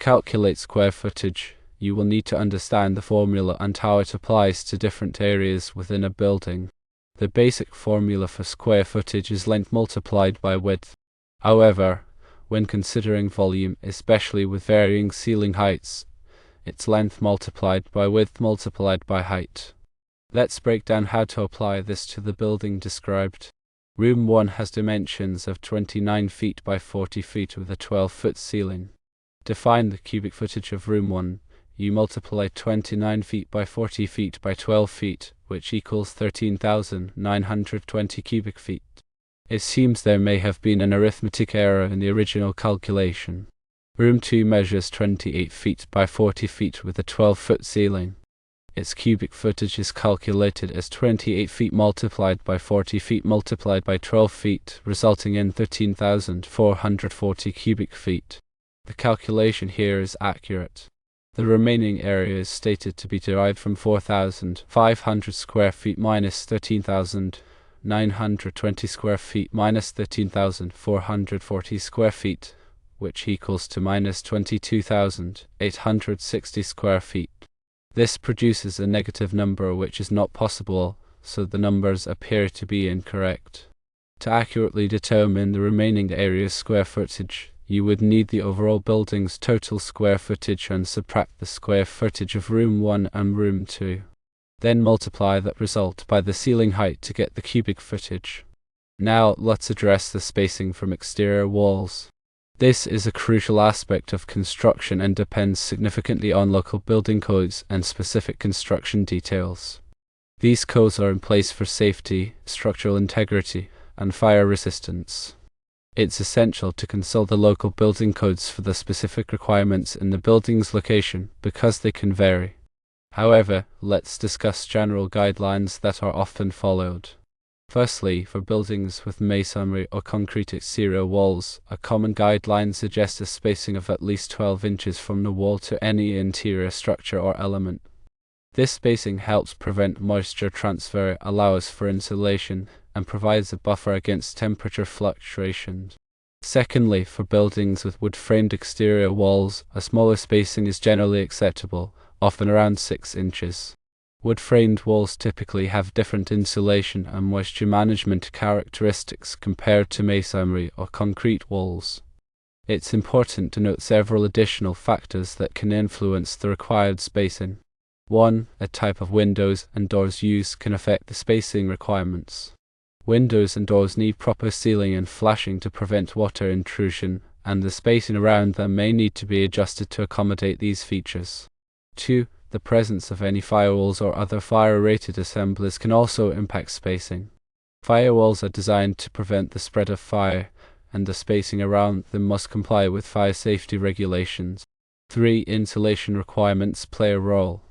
calculate square footage, you will need to understand the formula and how it applies to different areas within a building. The basic formula for square footage is length multiplied by width. However, when considering volume, especially with varying ceiling heights, it's length multiplied by width multiplied by height. Let's break down how to apply this to the building described. Room 1 has dimensions of 29 feet by 40 feet with a 12-foot ceiling. To find the cubic footage of room 1, you multiply 29 feet by 40 feet by 12 feet, which equals 13,920 cubic feet. It seems there may have been an arithmetic error in the original calculation. Room 2 measures 28 feet by 40 feet with a 12-foot ceiling. Its cubic footage is calculated as 28 feet multiplied by 40 feet multiplied by 12 feet, resulting in 13,440 cubic feet. The calculation here is accurate. The remaining area is stated to be derived from 4,500 square feet minus 13,920 square feet minus 13,440 square feet, which equals to minus 22,860 square feet. This produces a negative number which is not possible, so the numbers appear to be incorrect. To accurately determine the remaining area's square footage, you would need the overall building's total square footage and subtract the square footage of room 1 and room 2. Then multiply that result by the ceiling height to get the cubic footage. Now let's address the spacing from exterior walls. This is a crucial aspect of construction and depends significantly on local building codes and specific construction details. These codes are in place for safety, structural integrity, and fire resistance. It's essential to consult the local building codes for the specific requirements in the building's location because they can vary. However, let's discuss general guidelines that are often followed. Firstly, for buildings with masonry or concrete exterior walls, a common guideline suggests a spacing of at least 12 inches from the wall to any interior structure or element. This spacing helps prevent moisture transfer, allows for insulation, and provides a buffer against temperature fluctuations. Secondly, for buildings with wood-framed exterior walls, a smaller spacing is generally acceptable, often around 6 inches. Wood-framed walls typically have different insulation and moisture management characteristics compared to masonry or concrete walls. It's important to note several additional factors that can influence the required spacing. 1. A type of windows and doors used can affect the spacing requirements. Windows and doors need proper sealing and flashing to prevent water intrusion, and the spacing around them may need to be adjusted to accommodate these features. 2. The presence of any firewalls or other fire-rated assemblies can also impact spacing. Firewalls are designed to prevent the spread of fire, and the spacing around them must comply with fire safety regulations. 3. Insulation requirements play a role.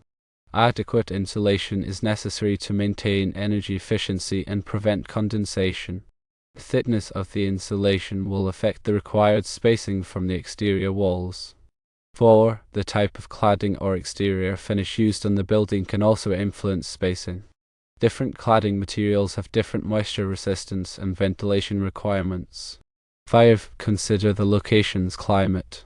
Adequate insulation is necessary to maintain energy efficiency and prevent condensation. The thickness of the insulation will affect the required spacing from the exterior walls. 4. The type of cladding or exterior finish used on the building can also influence spacing. Different cladding materials have different moisture resistance and ventilation requirements. 5. Consider the location's climate.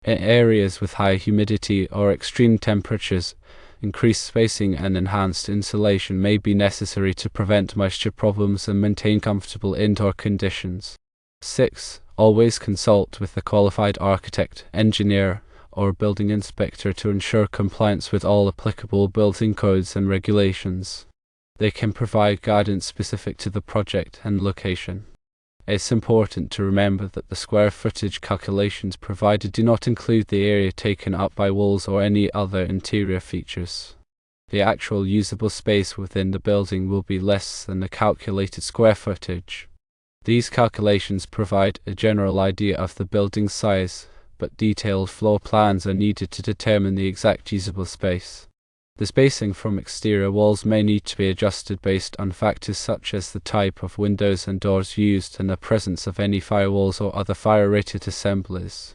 In areas with high humidity or extreme temperatures, increased spacing and enhanced insulation may be necessary to prevent moisture problems and maintain comfortable indoor conditions. 6. Always consult with a qualified architect, engineer, or building inspector to ensure compliance with all applicable building codes and regulations. They can provide guidance specific to the project and location. It's important to remember that the square footage calculations provided do not include the area taken up by walls or any other interior features. The actual usable space within the building will be less than the calculated square footage. These calculations provide a general idea of the building's size, but detailed floor plans are needed to determine the exact usable space. The spacing from exterior walls may need to be adjusted based on factors such as the type of windows and doors used and the presence of any firewalls or other fire-rated assemblies.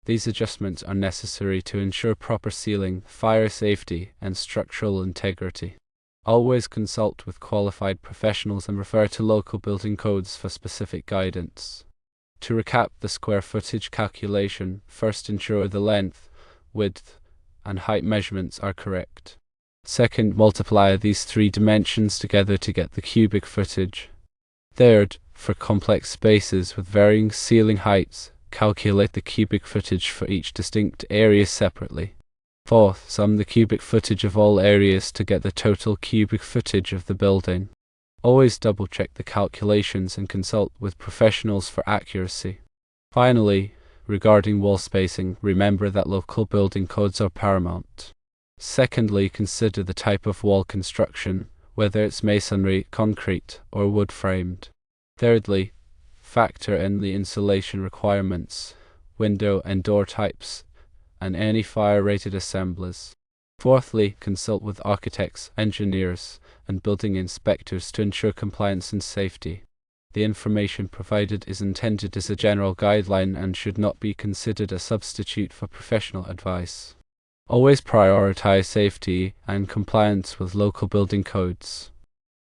These adjustments are necessary to ensure proper sealing, fire safety, and structural integrity. Always consult with qualified professionals and refer to local building codes for specific guidance. To recap the square footage calculation, first ensure the length, width, and height measurements are correct. Second, multiply these three dimensions together to get the cubic footage. Third, for complex spaces with varying ceiling heights, calculate the cubic footage for each distinct area separately. Fourth, sum the cubic footage of all areas to get the total cubic footage of the building. Always double-check the calculations and consult with professionals for accuracy. Finally, regarding wall spacing, remember that local building codes are paramount. Secondly, consider the type of wall construction, whether it's masonry, concrete, or wood-framed. Thirdly, factor in the insulation requirements, window and door types, and any fire-rated assemblies. Fourthly, consult with architects, engineers, and building inspectors to ensure compliance and safety. The information provided is intended as a general guideline and should not be considered a substitute for professional advice. Always prioritize safety and compliance with local building codes.